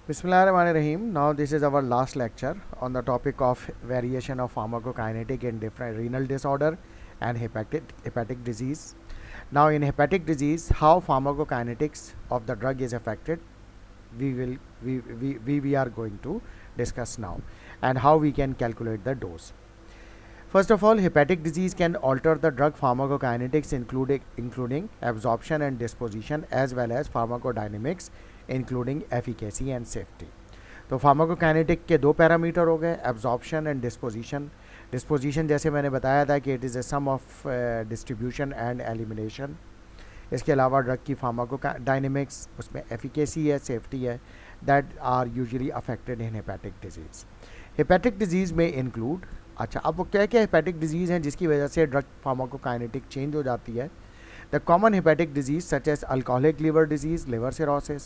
Bismillahirrahmanirrahim. Now this is our last lecture on the topic of variation of pharmacokinetic in different renal disorder and hepatic disease. Now in hepatic disease, how pharmacokinetics of the drug is affected, we are going to discuss now, and how we can calculate the dose. First of all, hepatic disease can alter the drug pharmacokinetics including absorption and disposition as well as pharmacodynamics including efficacy and safety. तो pharmacokinetic के दो parameter हो गए, absorption and disposition. Disposition जैसे मैंने बताया था कि it is a sum of distribution and elimination. इसके अलावा ड्रग की फार्माकोडायनेमिक्स, उसमें एफिकेसी है, सेफ्टी है, that are usually affected in hepatic disease. Hepatic disease में इंक्लूड, अच्छा अब वो क्या क्या हेपेटिक डिजीज़ हैं जिसकी वजह से ड्रग फार्माकोकाइनेटिक चेंज हो जाती है. The common hepatic disease such as alcoholic liver disease, liver cirrhosis,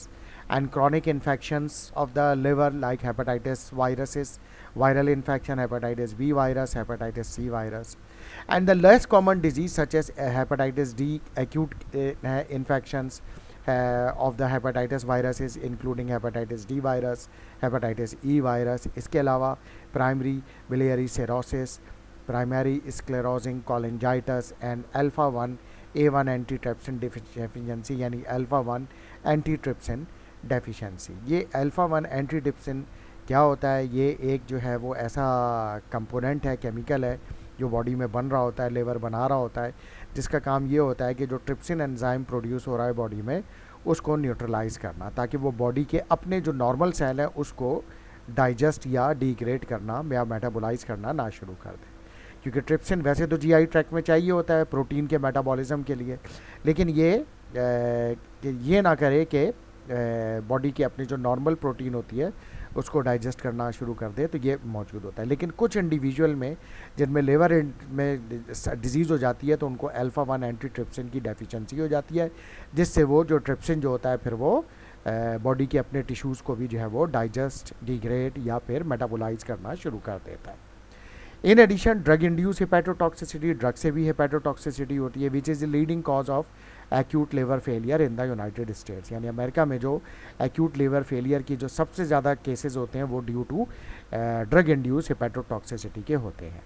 and chronic infections of the liver like hepatitis viruses, viral infection, hepatitis B virus, hepatitis C virus, and the less common disease such as hepatitis D, acute infections of the hepatitis viruses including hepatitis D virus, hepatitis E virus. इसके अलावा primary biliary cirrhosis, primary sclerosing cholangitis, and alpha-1 A1 antitrypsin deficiency यानी अल्फ़ा-1 antitrypsin deficiency. ये अल्फ़ा-1 antitrypsin क्या होता है? ये एक जो है वो ऐसा कंपोनेंट है, केमिकल है जो बॉडी में बन रहा होता है, लेवर बना रहा होता है, जिसका काम ये होता है कि जो ट्रिप्सिन एंजाइम प्रोड्यूस हो रहा है बॉडी में उसको न्यूट्रलाइज करना, ताकि वो बॉडी के अपने जो नॉर्मल सेल है उसको डाइजेस्ट या डिग्रेड करना या मेटाबोलाइज करना ना शुरू कर दे. क्योंकि ट्रिप्सिन वैसे तो जीआई ट्रैक्ट में चाहिए होता है प्रोटीन के मेटाबॉलिज्म के लिए, लेकिन ये ना करे कि बॉडी की अपनी जो नॉर्मल प्रोटीन होती है उसको डाइजेस्ट करना शुरू कर दे, तो ये मौजूद होता है. लेकिन कुछ इंडिविजुअल में जिनमें लेवर में डिजीज़ हो जाती है तो उनको अल्फ़ा-1 एंटीट्रिप्सिन की डेफिशिएंसी हो जाती है, जिससे वो जो ट्रिप्सिन जो होता है फिर वो बॉडी के अपने टिश्यूज़ को भी जो है वो डाइजेस्ट, डिग्रेड या फिर मेटाबोलाइज करना शुरू कर देता है. In addition drug induce hepatotoxicity, drug से भी हेपेटोटॉक्सिसिटी होती है, which is the leading cause of acute liver failure in the United States. यानी अमेरिका में जो एक्यूट लिवर फेलियर की जो सबसे ज़्यादा केसेस होते हैं वो due to drug induce hepatotoxicity के होते हैं.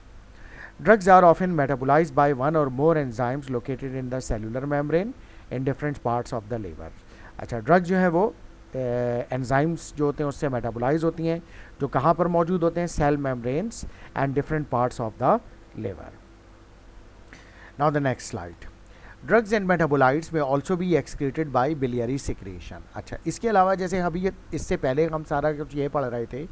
Drugs are often metabolized by one or more enzymes located in the cellular membrane in different parts of the liver. अच्छा, ड्रग जो है वो एंजाइम्स जो होते हैं उससे मेटाबोलाइज होती हैं, जो कहाँ पर मौजूद होते हैं? Cell membranes and different parts of the liver. Now the next slide. Drugs and metabolites may also be excreted by biliary secretion. अच्छा, इसके अलावा जैसे अभी इससे पहले हम सारा कुछ ये पढ़ रहे थे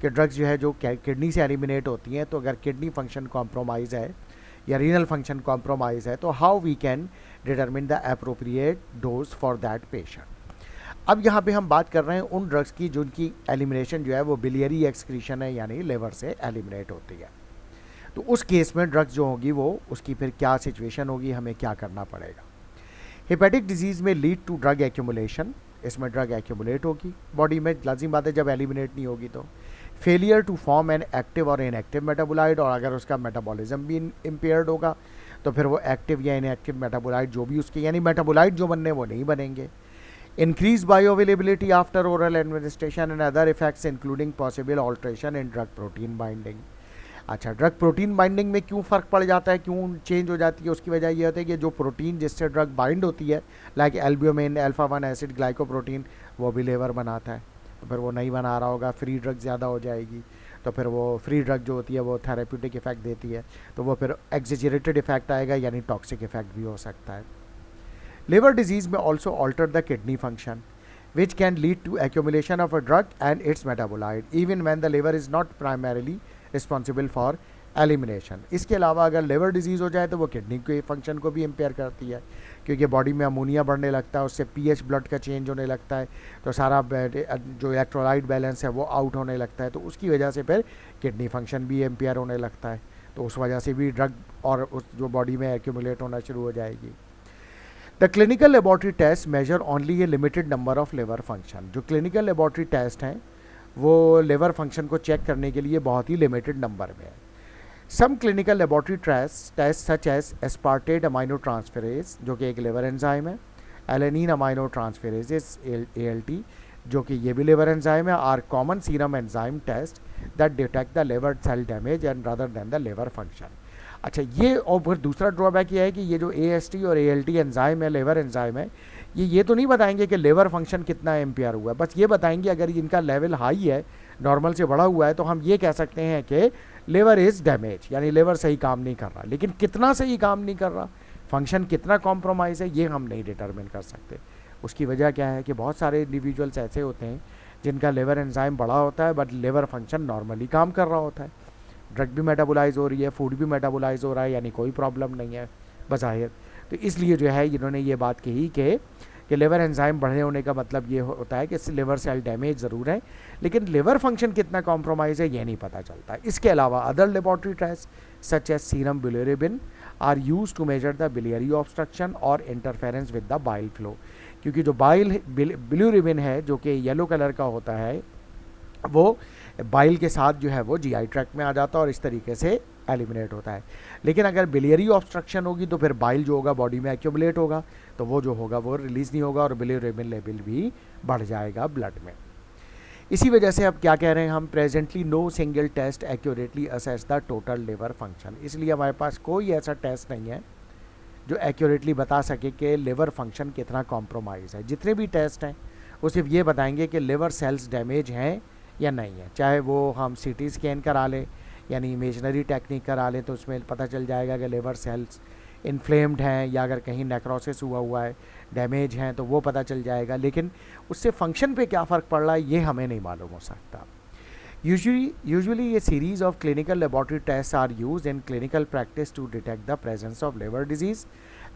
कि ड्रग्स जो है जो किडनी से एलिमिनेट होती हैं, तो अगर किडनी फंक्शन कॉम्प्रोमाइज़ है या रीनल फंक्शन कॉम्प्रोमाइज़ है तो how we can determine the appropriate dose for that patient. अब यहाँ पे हम बात कर रहे हैं उन ड्रग्स की जिनकी एलिमिनेशन जो है वो बिलियरी एक्सक्रीशन है, यानी लिवर से एलिमिनेट होती है. तो उस केस में ड्रग्स जो होगी वो उसकी फिर क्या सिचुएशन होगी, हमें क्या करना पड़ेगा. हेपेटिक डिजीज़ में लीड टू ड्रग एक्यूमुलेशन, इसमें ड्रग एक्यूमुलेट होगी बॉडी में, लाजिम बात है जब एलिमिनेट नहीं होगी तो. Failure to form an active और इनएक्टिव मेटाबोलाइट, और अगर उसका मेटाबॉलिज्म भी इम्पेयर्ड होगा तो फिर वो एक्टिव या इनएक्टिव मेटाबोलाइट जो भी उसके यानी मेटाबोलाइट जो बनने वो नहीं बनेंगे. Increased bioavailability after oral administration and other effects including possible alteration in drug protein binding. अच्छा, ड्रग प्रोटीन बाइंडिंग में क्यों फ़र्क पड़ जाता है, क्यों चेंज हो जाती है? उसकी वजह ये होती है कि जो प्रोटीन जिससे ड्रग बाइंड होती है लाइक एल्ब्यूमिन, अल्फ़ा-1 एसिड ग्लाइकोप्रोटीन, वो भी लेवर बनाता है, तो फिर वो नहीं बना रहा होगा, फ्री ड्रग ज़्यादा हो जाएगी, तो फिर वो फ्री ड्रग जो होती है वो थेरेप्यूटिक इफेक्ट देती है, तो वो फिर एक्सेजरेटेड इफेक्ट आएगा, यानी टॉक्सिक इफेक्ट भी हो सकता है. Liver disease may also alter the kidney function, which can lead to accumulation of a drug and its metabolite, even when the liver is not primarily responsible for elimination. इसके अलावा अगर liver disease हो जाए तो वो kidney के function को भी इम्पेयर करती है, क्योंकि बॉडी में अमोनिया बढ़ने लगता है, उससे पीएच ब्लड का चेंज होने लगता है, तो सारा जो इलेक्ट्रोलाइट बैलेंस है वो आउट होने लगता है, तो उसकी वजह से फिर किडनी फंक्शन भी इम्पेयर होने लगता है, तो उस वजह से भी ड्रग और उस जो बॉडी में एक्यूमुलेट होना शुरू हो जाएगी. The clinical laboratory test measure only a limited number of liver function. जो क्लिनिकल लेबॉर्ट्री टेस्ट हैं वो लिवर फंक्शन को चेक करने के लिए बहुत ही लिमिटेड नंबर में है. Some clinical laboratory test such as aspartate amino transferase, जो कि एक लिवर एंजाइम है, एलेनिन अमाइनो ट्रांसफेरेजेस ALT, जो कि ये भी लिवर एंजाइम है, are common serum enzyme test that detect the liver cell damage and rather than the liver function. अच्छा, ये और फिर दूसरा ड्रॉबैक ये है कि ये जो AST और ALT एंजाइम है, लिवर एंजाइम है, ये तो नहीं बताएंगे कि लिवर फंक्शन कितना इम्पेयर हुआ है, बस ये बताएंगे अगर इनका लेवल हाई है, नॉर्मल से बढ़ा हुआ है, तो हम ये कह सकते हैं कि लिवर इज़ डैमेज, यानी लिवर सही काम नहीं कर रहा। लेकिन कितना सही काम नहीं कर रहा, फंक्शन कितना कॉम्प्रोमाइज़ है, ये हम नहीं डिटरमिन कर सकते। उसकी वजह क्या है कि बहुत सारे इंडिविजुअल्स ऐसे होते हैं जिनका लिवर एंजाइम बड़ा होता है बट लिवर फंक्शन नॉर्मली काम कर रहा होता है, ड्रग भी मेटाबोलाइज हो रही है, फूड भी मेटाबोलाइज हो रहा है, यानी कोई प्रॉब्लम नहीं है बज़ाहिर। तो इसलिए जो है इन्होंने ये बात कही कि लिवर एंजाइम बढ़े होने का मतलब ये होता है कि लिवर सेल डैमेज ज़रूर है, लेकिन लिवर फंक्शन कितना कॉम्प्रोमाइज़ है ये नहीं पता चलता। इसके अलावा other laboratory test such as serum bilirubin are use to measure the biliary obstruction or interference with the bile flow, क्योंकि जो बिलिरुबिन है जो कि येलो कलर का होता है, वो बाइल के साथ जो है वो GI ट्रैक्ट में आ जाता है और इस तरीके से एलिमिनेट होता है। लेकिन अगर बिलियरी ऑब्स्ट्रक्शन होगी तो फिर बाइल जो होगा बॉडी में एक्यूमुलेट होगा, तो वो जो होगा वो रिलीज़ नहीं होगा और बिलिरुबिन लेवल भी बढ़ जाएगा ब्लड में। इसी वजह से अब क्या कह रहे हैं हम, presently no single test accurately assess the total liver function. इसलिए हमारे पास कोई ऐसा टेस्ट नहीं है जो एक्यूरेटली बता सके कि लिवर फंक्शन कितना कॉम्प्रोमाइज़ है। जितने भी टेस्ट हैं वो सिर्फ ये बताएंगे कि लिवर सेल्स डैमेज हैं या नहीं है, चाहे वो हम CT स्कैन करा लें यानी इमेजनरी टेक्निक करा लें, तो उसमें पता चल जाएगा कि लिवर सेल्स इन्फ्लेम्ड हैं या अगर कहीं नेक्रोसिस हुआ है, डैमेज हैं, तो वो पता चल जाएगा। लेकिन उससे फंक्शन पे क्या फ़र्क पड़ रहा है ये हमें नहीं मालूम हो सकता। यूजुअली ये series of clinical laboratory test are use in clinical practice to detect the presence of liver disease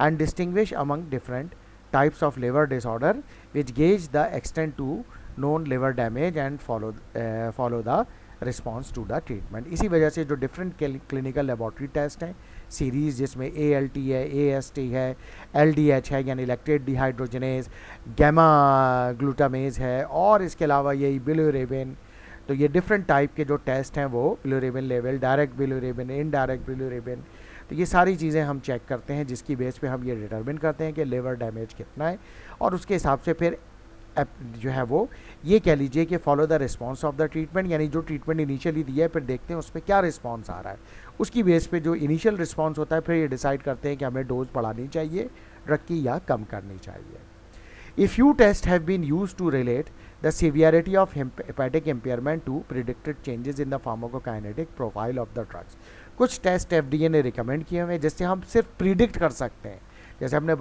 and distinguish among different types of liver disorder which gauge the extent to known liver damage and follow the response to the treatment. इसी वजह से जो different clinical laboratory test हैं series, जिसमें ALT है, AST है, LDH है यानी लैक्टेट डिहाइड्रोजनेज, गैमा ग्लूटामेज है, और इसके अलावा यही बिलिरुबिन, तो ये डिफरेंट टाइप के जो टेस्ट हैं वो bilirubin level, direct bilirubin, indirect bilirubin, तो ये सारी चीज़ें हम चेक करते हैं जिसकी बेस पे हम ये डिटरमिन करते हैं कि लिवर डैमेज कितना है, और उसके हिसाब से फिर जो है वो ये कह लीजिए कि follow the response of the treatment, यानी जो ट्रीटमेंट इनिशियली दिया है फिर देखते हैं उस पर क्या रिस्पॉन्स आ रहा है, उसकी बेस पे जो इनिशियल रिस्पॉन्स होता है फिर ये डिसाइड करते हैं कि हमें डोज बढ़ानी चाहिए ड्रग की या कम करनी चाहिए। A few tests have been used to relate the severity of hepatic impairment to predicted changes in the pharmacokinetic profile of the drugs। कुछ टेस्ट FDA ने रिकमेंड किए हुए जिससे हम सिर्फ प्रिडिक्ट कर सकते हैं, जैसे हमने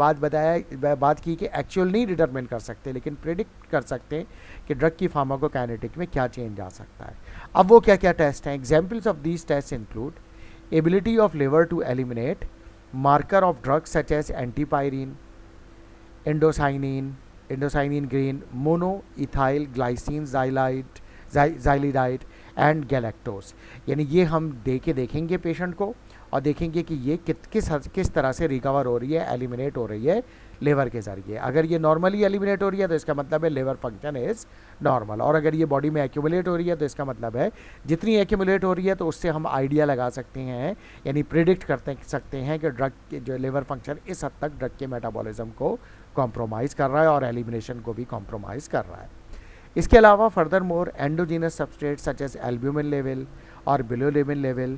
बात की कि एक्चुअल नहीं डिटरमिन कर सकते लेकिन प्रिडिक्ट कर सकते हैं कि ड्रग की फार्माकोकाइनेटिक में क्या चेंज आ सकता है। अब वो क्या क्या टेस्ट हैं? Examples of these test include ability of liver to eliminate marker of drugs such as antipyrine, indocyanine green, mono ethyl glycine xylidide and galactose, यानी ये हम देखेंगे पेशेंट को और देखेंगे कि ये किस तरह से रिकवर हो रही है, एलिमिनेट हो रही है लिवर के ज़रिए। अगर ये नॉर्मली एलिमिनेट हो रही है तो इसका मतलब है लिवर फंक्शन इज़ नॉर्मल, और अगर ये बॉडी में एक्यूमुलेट हो रही है तो इसका मतलब है जितनी एक्यूमुलेट हो रही है तो उससे हम आइडिया लगा सकते हैं, यानी प्रिडिक्ट कर सकते हैं कि ड्रग के जो लिवर फंक्शन इस हद तक ड्रग के मेटाबॉलिज्म को कॉम्प्रोमाइज़ कर रहा है और एलिमिनेशन को भी कॉम्प्रोमाइज़ कर रहा है। इसके अलावा furthermore endogenous substrate such as albumin level और bilirubin level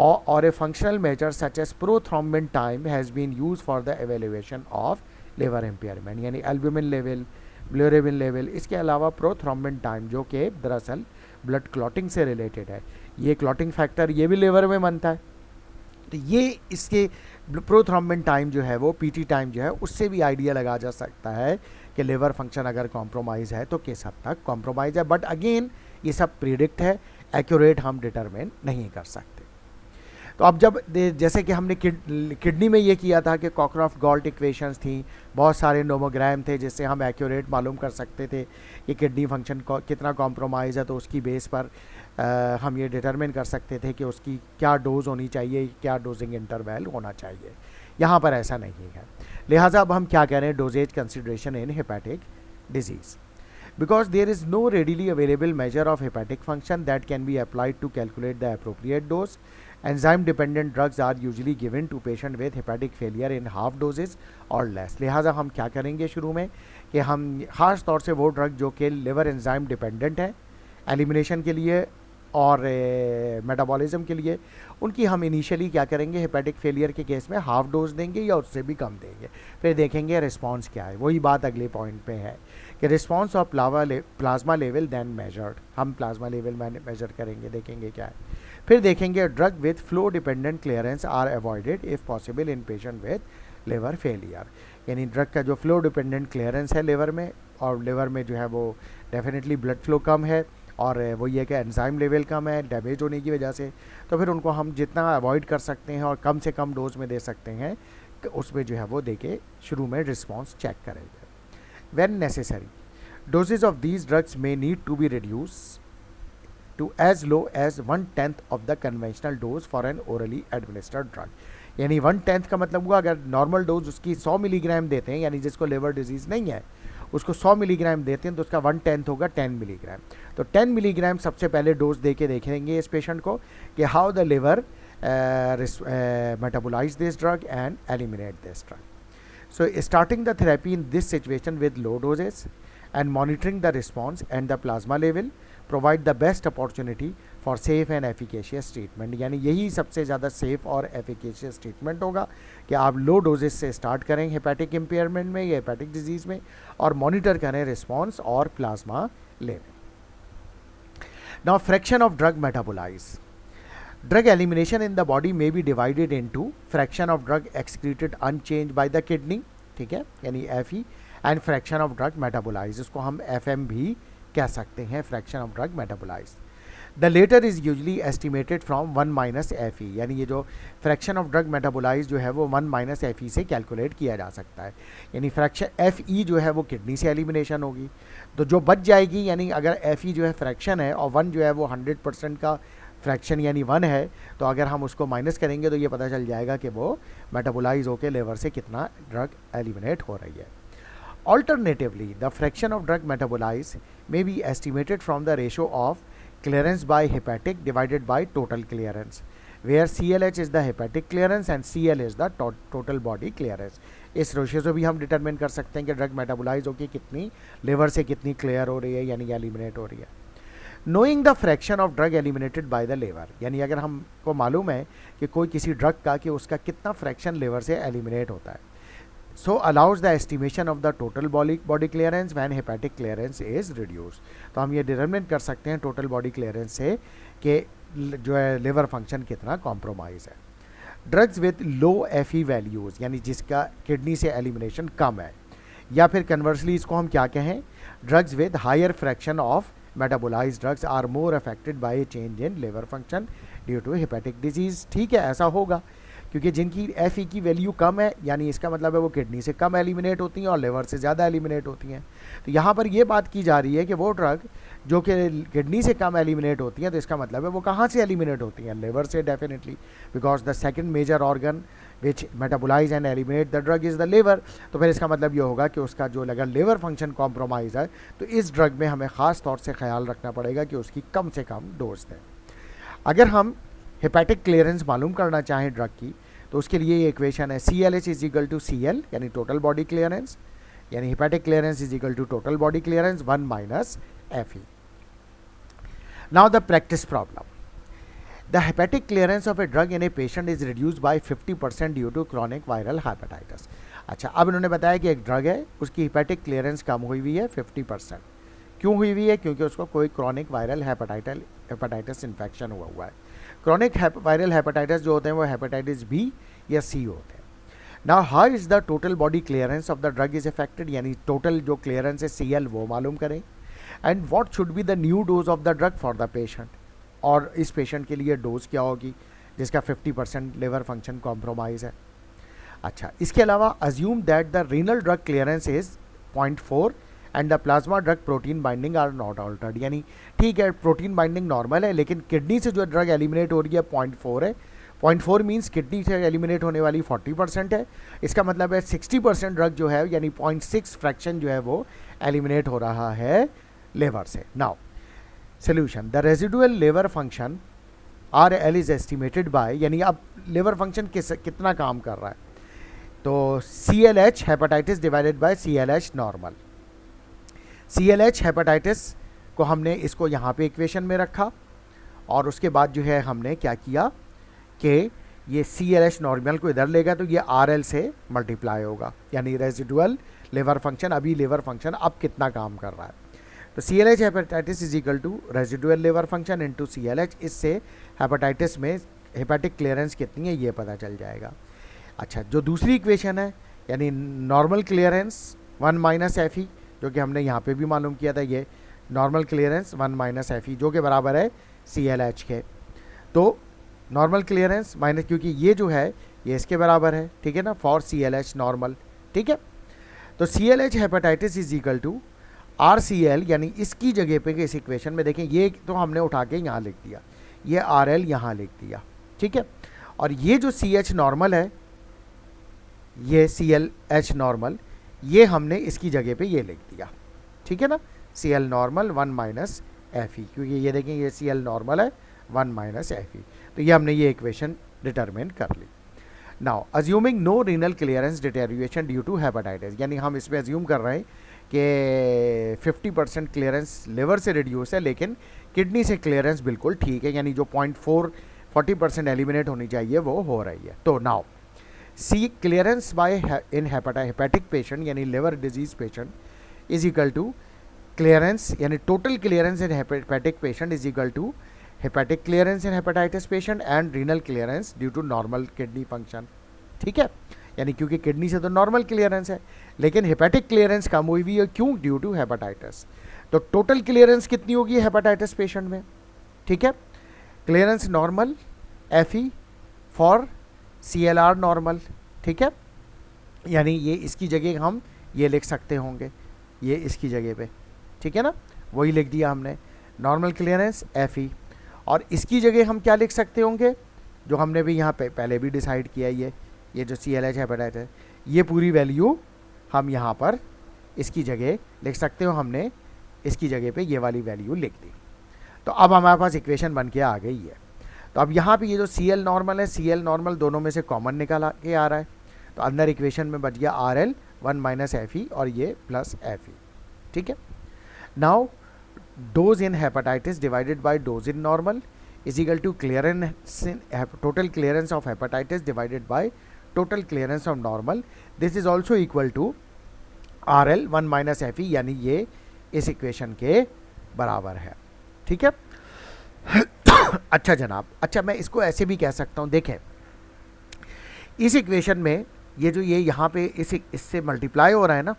or a functional measure such as prothrombin time has been used for the evaluation of liver impairment, यानी albumin level, bilirubin level, इसके अलावा prothrombin time जो कि दरअसल blood clotting से related है, ये क्लॉटिंग फैक्टर ये भी लिवर में बनता है, तो ये इसके प्रोथ्रोम्बिन टाइम जो है वो PT टाइम जो है उससे भी आइडिया लगा जा सकता है कि लिवर फंक्शन अगर कॉम्प्रोमाइज़ है तो किस हद तक कॉम्प्रोमाइज़ है। बट अगेन ये सब प्रिडिक्ट है, एक्यूरेट हम डिटरमिन नहीं कर सकते। तो अब जब जैसे कि हमने किडनी में ये किया था कि कॉकरॉफ्ट गॉल्ट इक्वेशंस थी, बहुत सारे नोमोग्राम थे जिससे हम एक्यूरेट मालूम कर सकते थे कि किडनी फंक्शन कितना कॉम्प्रोमाइज़ है, तो उसकी बेस पर हम ये डिटरमिन कर सकते थे कि उसकी क्या डोज होनी चाहिए, क्या डोजिंग इंटरवल होना चाहिए। यहाँ पर ऐसा नहीं है, लिहाजा अब हम क्या कह रहे हैं, doses consideration in hepatic disease. Because there is no readily available measure of hepatic function that can be applied to calculate the appropriate dose, enzyme dependent drugs are usually given to patient with hepatic failure in half doses और less. लिहाजा हम क्या करेंगे शुरू में कि हम ख़ास तौर से वो ड्रग जो कि लिवर एंजाइम डिपेंडेंट है एलिमिनेशन के लिए और मेटाबॉलिज्म के लिए, उनकी हम इनिशियली क्या करेंगे, हेपेटिक फेलियर के केस में हाफ डोज देंगे या उससे भी कम देंगे, फिर देखेंगे रिस्पांस क्या है। वही बात अगले पॉइंट पे है कि response of plasma level then measured, हम प्लाज्मा लेवल मेजर करेंगे, देखेंगे क्या है। फिर देखेंगे drug with flow dependent clearance are avoided if possible in patient with liver failure, यानी ड्रग का जो फ्लो डिपेंडेंट क्लियरेंस है लिवर में, और लिवर में जो है वो डेफिनेटली ब्लड फ्लो कम है और वो ये कि एंजाइम लेवल कम है डैमेज होने की वजह से, तो फिर उनको हम जितना अवॉइड कर सकते हैं और कम से कम डोज में दे सकते हैं उसमें जो है वो दे के शुरू में रिस्पॉन्स चेक करेंगे। When necessary doses of these drugs may need to be reduce to as low as 1/10 of the conventional dose for an orally administered drug, यानी 1/10 का मतलब हुआ अगर नॉर्मल डोज उसकी 100 मिलीग्राम देते हैं, यानी जिसको लिवर डिजीज़ नहीं है उसको 100 मिलीग्राम देते हैं तो उसका 1/10 होगा 10 मिलीग्राम। तो 10 मिलीग्राम सबसे पहले डोज दे के देखेंगे इस पेशेंट को कि how the liver metabolize this drug and eliminate this drug. So starting the therapy in this situation with low doses and monitoring the response and the plasma level provide the best opportunity for safe and efficacious treatment, यानी यही सबसे ज़्यादा safe और efficacious treatment होगा कि आप लो doses से start करें हेपेटिक इम्पेयरमेंट में या हेपेटिक डिजीज़ में और मॉनिटर करें रिस्पॉन्स और plasma level. Now fraction of drug metabolize, drug elimination in the body may be divided into fraction of drug excreted unchanged by the kidney, ठीक है, यानी FE, and fraction of drug metabolized, इसको हम FM भी कह सकते हैं, fraction of drug metabolized. The later is usually estimated from 1 minus FE, यानी ये जो fraction of drug metabolized जो है वो 1 minus FE से कैलकुलेट किया जा सकता है, यानी फ्रैक्शन FE जो है वो किडनी से एलिमिनेशन होगी, तो जो बच जाएगी, यानी अगर FE जो है फ्रैक्शन है और 1 जो है वो 100% का फ्रैक्शन यानी 1 है, तो अगर हम उसको माइनस करेंगे तो ये पता चल जाएगा कि वो मेटाबोलाइज होकर लिवर से कितना ड्रग एलिमिनेट हो रही है। Alternatively the fraction of drug metabolize may be estimated from the ratio of clearance by hepatic divided by total clearance, where CLH is the hepatic clearance and CL is the total body clearance. इस ratio से भी हम determine कर सकते हैं कि drug metabolise होकर कितनी लिवर से कितनी क्लियर हो रही है, यानी एलिमिनेट हो रही है। Knowing the fraction of drug eliminated bye the liver, यानी अगर हमको मालूम है कि कोई किसी ड्रग का कि उसका कितना फ्रैक्शन लिवर से एलिमिनेट होता है, so allows the estimation of the total body clearance when hepatic clearance is reduce, तो हम ये डिटरमिन कर सकते हैं टोटल बॉडी क्लियरेंस से कि जो है लिवर फंक्शन कितना कॉम्प्रोमाइज़ है। Drugs with low FE values, यानी जिसका किडनी से एलिमिनेशन कम है, या फिर कन्वर्सली इसको हम क्या कहें, drugs with higher fraction of metabolize drugs are more affected by a change in liver function due to hepatic disease. ठीक है, ऐसा होगा क्योंकि जिनकी FE की वैल्यू कम है, यानी इसका मतलब है वो किडनी से कम एलिमिनेट होती हैं और लिवर से ज़्यादा एलिमिनेट होती हैं। तो यहाँ पर ये बात की जा रही है कि वो ड्रग जो कि किडनी से कम एलिमिनेट होती हैं, तो इसका मतलब है वो कहाँ से एलिमिनेट होती हैं, लिवर से definitely, because the second major organ which metabolize and eliminate the drug is the liver. तो फिर इसका मतलब ये होगा कि उसका जो अगर लिवर फंक्शन कॉम्प्रोमाइज़ है तो इस ड्रग में हमें ख़ास तौर से ख्याल रखना पड़ेगा कि उसकी कम से कम डोज दें। अगर हम हेपेटिक क्लियरेंस मालूम करना चाहें ड्रग की, तो उसके लिए ये इक्वेशन है CLH is equal to CL, यानी टोटल बॉडी क्लियरेंस, यानी hepatic clearance is equal to total body clearance 1 minus FE। Now the practice problem, the hepatic clearance of a drug in a patient is reduced by 50% due to chronic viral hepatitis। अच्छा, अब इन्होंने बताया कि एक drug है उसकी hepatic clearance कम हुई हुई है 50%। क्यों हुई हुई है? क्योंकि उसको कोई क्रॉनिक वायरल हेपेटाइटिस इन्फेक्शन हुआ है। क्रॉनिक वायरल हेपेटाइटिस जो होते हैं वो हेपेटाइटिस B या C होते हैं। Now how is the total body clearance of the drug is affected, यानी टोटल जो क्लियरेंस है CL वो मालूम करें। And what should be the new dose of the drug for the patient, और इस पेशेंट के लिए डोज क्या होगी जिसका 50% लिवर फंक्शन कॉम्प्रोमाइज़ है। अच्छा, इसके अलावा assume that the renal drug clearance is 0.4 and the plasma drug protein binding are not altered, यानी ठीक है प्रोटीन बाइंडिंग नॉर्मल है, लेकिन किडनी से जो ड्रग एलिमिनेट हो रही है 0.4 है। 0.4 मीन्स किडनी से एलिमिनेट होने वाली 40% है, इसका मतलब है 60% ड्रग जो है यानी 0.6 फ्रैक्शन जो है वो एलिमिनेट हो रहा है लिवर से। Now solution, the residual liver function are L is estimated by, यानी अब लिवर फंक्शन कितना काम कर रहा है, तो C L H hepatitis divided by C L H normal. C L H hepatitis को हमने इसको यहाँ पे इक्वेशन में रखा, और उसके बाद जो है हमने क्या किया कि ये सी एल एच नॉर्मल को इधर लेगा तो ये आर एल से मल्टीप्लाई होगा, यानी रेजिडुअल लिवर फंक्शन, अभी लिवर फंक्शन अब कितना काम कर रहा है। तो C L H hepatitis is equal to residual liver function into C L H. इससे हेपेटाइटिस में हेपेटिक क्लियरेंस कितनी है ये पता चल जाएगा। अच्छा, जो दूसरी इक्वेशन है यानी नॉर्मल क्लियरेंस 1 माइनस एफ ई, जो कि हमने यहाँ पे भी मालूम किया था, ये नॉर्मल क्लियरेंस 1 माइनस एफ ई जो कि बराबर है सी एल एच के। तो नॉर्मल क्लियरेंस माइनस, क्योंकि ये जो है ये इसके बराबर है, ठीक है ना, for C L H normal, ठीक है। तो C L H hepatitis is equal to R C L, यानी इसकी जगह पे इस इक्वेशन में देखें, ये तो हमने उठा के यहाँ लिख दिया, ये आर एल यहाँ लिख दिया, ठीक है। और ये जो सी एच नॉर्मल है, ये सी एल एच नॉर्मल, ये हमने इसकी जगह पे ये लिख दिया, ठीक है ना, C L normal 1 minus F E, क्योंकि ये देखें ये सी एल नॉर्मल है 1 माइनस एफ ई। तो ये हमने ये इक्वेशन डिटरमिन कर ली। Now assuming no renal clearance deterioration due to hepatitis, यानी हम इसमें अज्यूम कर रहे हैं कि 50% क्लियरेंस लिवर से रिड्यूस है, लेकिन किडनी से क्लियरेंस बिल्कुल ठीक है, यानी जो 40% एलिमिनेट होनी चाहिए वो हो रही है। तो now see clearance by in hepatic patient, यानी liver disease patient is equal to clearance, यानी total clearance in hepatic patient is equal to hepatic clearance in hepatitis patient and renal clearance due to normal kidney function, ठीक है। यानी क्योंकि kidney से तो normal clearance है, लेकिन hepatic clearance कम हुई हुई है, क्यों? Due to hepatitis. तो टोटल क्लियरेंस कितनी होगी हेपेटाइटिस पेशेंट में, ठीक है, clearance normal F E for C L R normal, ठीक है, यानी ये इसकी जगह हम ये लिख सकते होंगे, ये इसकी जगह पे, ठीक है ना, वही लिख दिया हमने, नॉर्मल क्लियरेंस एफ ई। और इसकी जगह हम क्या लिख सकते होंगे, जो हमने भी यहाँ पे पहले भी डिसाइड किया, ये जो सी एल एच हेपेटाइटिस, ये पूरी वैल्यू हम यहाँ पर इसकी जगह लिख सकते हो, हमने इसकी जगह पे ये वाली वैल्यू लिख दी। तो अब हमारे पास इक्वेशन बन के आ गई है। तो अब यहाँ पे ये जो सी एल नॉर्मल है, सी एल नॉर्मल दोनों में से कॉमन निकाल के आ रहा है, तो अंदर इक्वेशन में बच गया R L 1 minus F E और ये प्लस एफ ई, ठीक है। Now dose in hepatitis divided by dose in normal is equal to clearance in total clearance of hepatitis divided by total clearance of normal, this is also equal to R L 1 minus F E, यानी ये इस equation के बराबर है, ठीक है। अच्छा जनाब, अच्छा मैं इसको ऐसे भी कह सकता हूँ, देखें इस इक्वेशन में ये जो ये यहाँ पे इससे मल्टीप्लाई हो रहा है ना,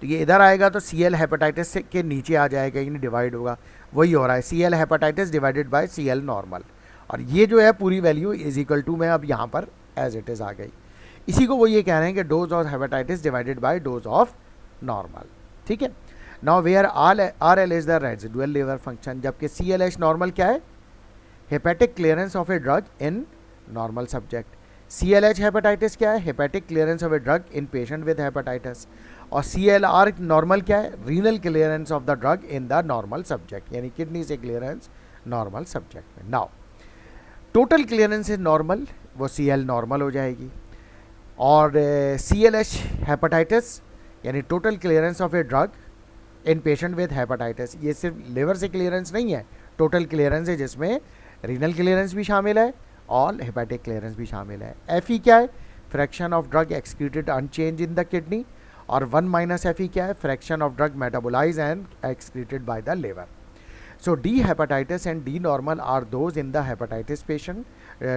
तो ये इधर आएगा तो सी एल हेपेटाइटिस के नीचे आ जाएगा, यानी डिवाइड होगा, वही हो रहा है C L hepatitis divided by C L normal, और ये जो है पूरी वैल्यू इज इक्वल टू में अब यहाँ पर एज इट इज़ आ गई। इसी को वो ये कह रहे हैं कि dose of hepatitis divided by dose of normal, ठीक है। Now where R L is the residual liver function, जबकि सी एल एच नॉर्मल क्या है, hepatic clearance of a drug in normal subject. C L H hepatitis क्या है, hepatic clearance of a drug in patient with hepatitis. और C L R normal क्या है, renal clearance of the drug in the normal subject, यानी kidney से clearance normal subject में। Now total clearance is normal, वो सी L normal हो जाएगी, और सी एल एच हेपेटाइटिस यानी total clearance of a drug in patient with hepatitis, ये सिर्फ लिवर से क्लियरेंस नहीं है, टोटल क्लियरेंस है जिसमें रीनल क्लियरेंस भी शामिल है और हेपेटिक क्लियरेंस भी शामिल है। एफ ई क्या है, fraction of drug excreted unchange in the kidney, और 1 माइनस एफ ई क्या है, fraction of drug metabolize and excreted by the liver. So D hepatitis and D normal are dose in the hepatitis patient,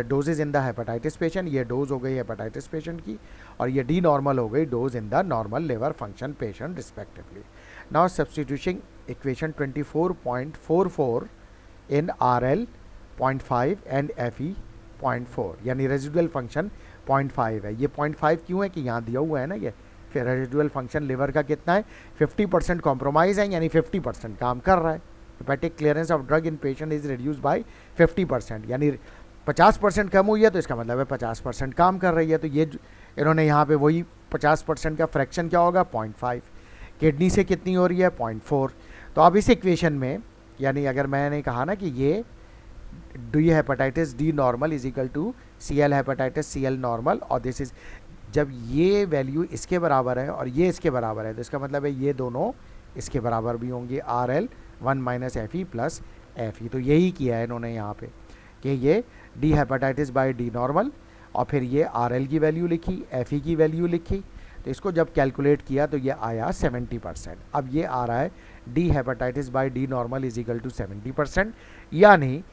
doses in the hepatitis patient, ये dose हो गई hepatitis patient की, और ये D normal हो गई dose in the normal liver function patient respectively. Now substituting equation 24.44 in R L 0.5 and F E 0.4, यानी residual function 0.5 है। ये 0.5 क्यों है कि यहाँ दिया हुआ है ना, ये फिर रेजिडुअल फंक्शन लिवर का कितना है, 50% कॉम्प्रोमाइज़ है, यानी 50% काम कर रहा है। Hepatic clearance of drug in patient is reduce by 50%, यानी 50% कम हुई है, तो इसका मतलब है 50% काम कर रही है। तो ये इन्होंने यहाँ पे वही 50% का फ्रैक्शन क्या होगा 0.5, किडनी से कितनी हो रही है 0.4। तो अब इस इक्वेशन में, यानी अगर मैंने कहा ना कि ये D hepatitis D normal is equal to C L hepatitis C L normal, और दिस इज, जब ये वैल्यू इसके बराबर है और ये इसके बराबर है तो इसका मतलब है ये दोनों इसके बराबर भी होंगे, R L one minus F E plus F E. तो यही किया है इन्होंने यहाँ पे कि ये D hepatitis by D normal और फिर ये आर एल की वैल्यू लिखी, एफ ई की वैल्यू लिखी, तो इसको जब कैलकुलेट किया तो ये आया 70%। अब ये आ रहा है D hepatitis by D normal is equal to 70%, यानी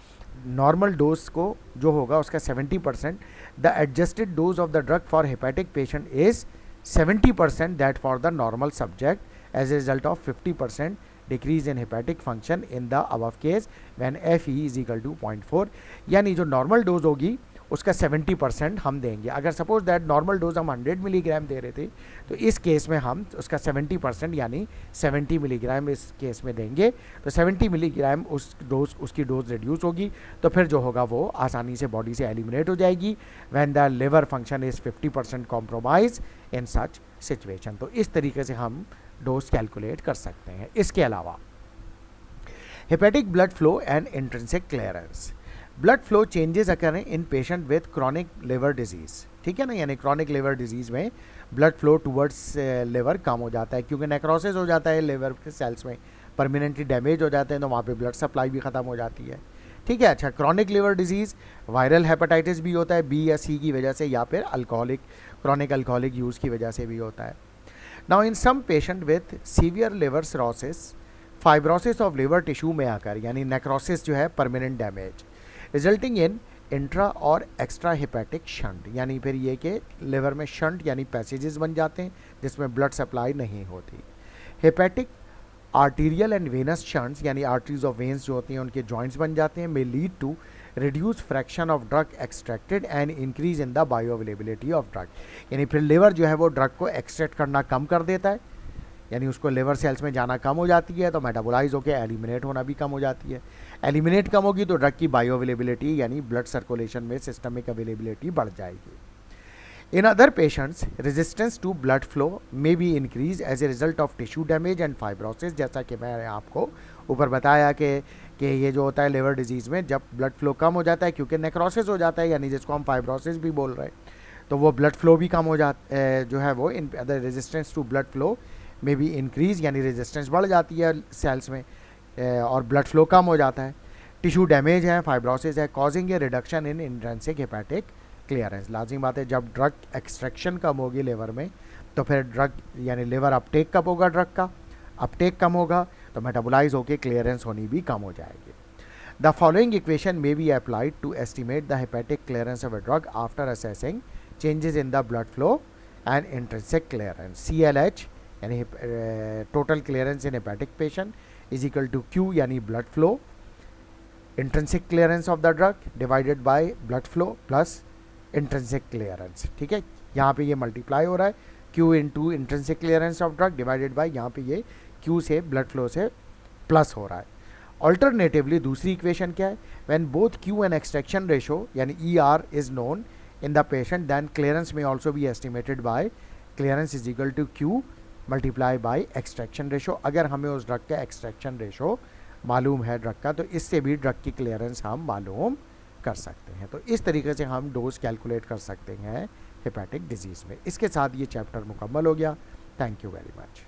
नॉर्मल डोज को जो होगा उसका 70%, the adjusted dose of the drug for hepatic patient is 70% that for the normal subject as a result of 50% decrease in hepatic function in the above case when F E is equal to 0.4, यानी जो normal dose होगी उसका 70% हम देंगे। अगर suppose that normal dose हम 100 milligram दे रहे थे तो इस केस में हम उसका 70% यानी 70 मिलीग्राम इस केस में देंगे, तो 70 मिलीग्राम उसकी डोज रिड्यूस होगी, तो फिर जो होगा वो आसानी से बॉडी से एलिमिनेट हो जाएगी when the liver function is 50% compromise in such situation. तो इस तरीके से हम डोज कैलकुलेट कर सकते हैं। इसके अलावा hepatic blood flow and intrinsic clearance, blood flow changes अकरें in patient with chronic liver disease, ठीक है ना, यानी क्रॉनिक लिवर डिजीज़ में ब्लड फ्लो टूवर्ड्स लिवर कम हो जाता है क्योंकि नेक्रोसिस हो जाता है लिवर के सेल्स में, परमानेंटली डैमेज हो जाते हैं तो वहाँ पे ब्लड सप्लाई भी ख़त्म हो जाती है, ठीक है। अच्छा, chronic liver disease viral hepatitis भी होता है बी या सी की वजह से, या फिर अल्कोहलिक क्रॉनिक अल्कोहलिक यूज़ की वजह से भी होता है। Now in some patient with severe liver cirrhosis fibrosis of liver tissue में आकर, यानी नेक्रोसिस जो है permanent damage resulting in intra और एक्स्ट्रा हेपेटिक शंट, यानी फिर ये कि लिवर में शंट यानी पैसेजेस बन जाते हैं जिसमें ब्लड सप्लाई नहीं होती। Hepatic arterial and venous shunts, यानी आर्टरीज ऑफ वेन्स जो होती हैं उनके जॉइंट्स बन जाते हैं, may lead to reduce fraction of drug extracted and increase in the bioavailability of drug, यानी फिर लिवर जो है वो ड्रग को एक्सट्रैक्ट करना कम कर देता है, यानी उसको लिवर सेल्स में जाना कम हो जाती है तो मेटाबोलाइज होकर एलिमिनेट होना भी कम हो जाती है। एलिमिनेट कम होगी तो ड्रग की बायो अवेलेबिलिटी यानी ब्लड सर्कुलेशन में सिस्टमिक अवेलेबिलिटी बढ़ जाएगी। In other patients resistance to blood flow may be increase as a result of tissue damage and fibrosis, जैसा कि मैंने आपको ऊपर बताया कि ये जो होता है लिवर डिजीज़ में जब ब्लड फ्लो कम हो जाता है क्योंकि नेक्रोसिस हो जाता है, यानी जिसको हम फाइब्रोसिस भी बोल रहे हैं, तो वो ब्लड फ्लो भी कम हो जाता जो है वो in other resistance to blood flow में भी इंक्रीज, यानी रेजिस्टेंस बढ़ जाती है सेल्स में और ब्लड फ्लो कम हो जाता है। टिश्यू डैमेज है, फाइब्रोसिस है, causing A reduction in intrinsic hepatic clearance. लाजिम बात है जब ड्रग एक्सट्रैक्शन कम होगी लिवर में तो फिर ड्रग यानी लिवर अपटेक कम होगा, ड्रग का अपटेक कम होगा तो मेटाबोलाइज होकर क्लियरेंस होनी भी कम हो जाएगी। The following equation may be applied to estimate the hepatic clearance of a drug after assessing changes in the blood flow and intrinsic clearance. CLH यानी total clearance in hepatic patient is equal to Q यानी blood flow, intrinsic clearance of the drug divided by blood flow plus intrinsic clearance, ठीक है। यहाँ पे ये multiply हो रहा है Q into intrinsic clearance of drug divided bye यहाँ पे ये Q से ब्लड फ्लो से प्लस हो रहा है। ऑल्टरनेटिवली दूसरी इक्वेशन क्या है, when both Q and extraction ratio यानी ER is known in the patient then clearance may also be estimated by clearance is equal to Q multiply by extraction ratio. अगर हमें उस ड्रग का extraction ratio मालूम है drug का तो इससे भी ड्रग की क्लियरेंस हम मालूम कर सकते हैं। तो इस तरीके से हम डोज कैलकुलेट कर सकते हैं हेपेटिक डिजीज़ में। इसके साथ ये चैप्टर मुकम्मल हो गया। Thank you very much.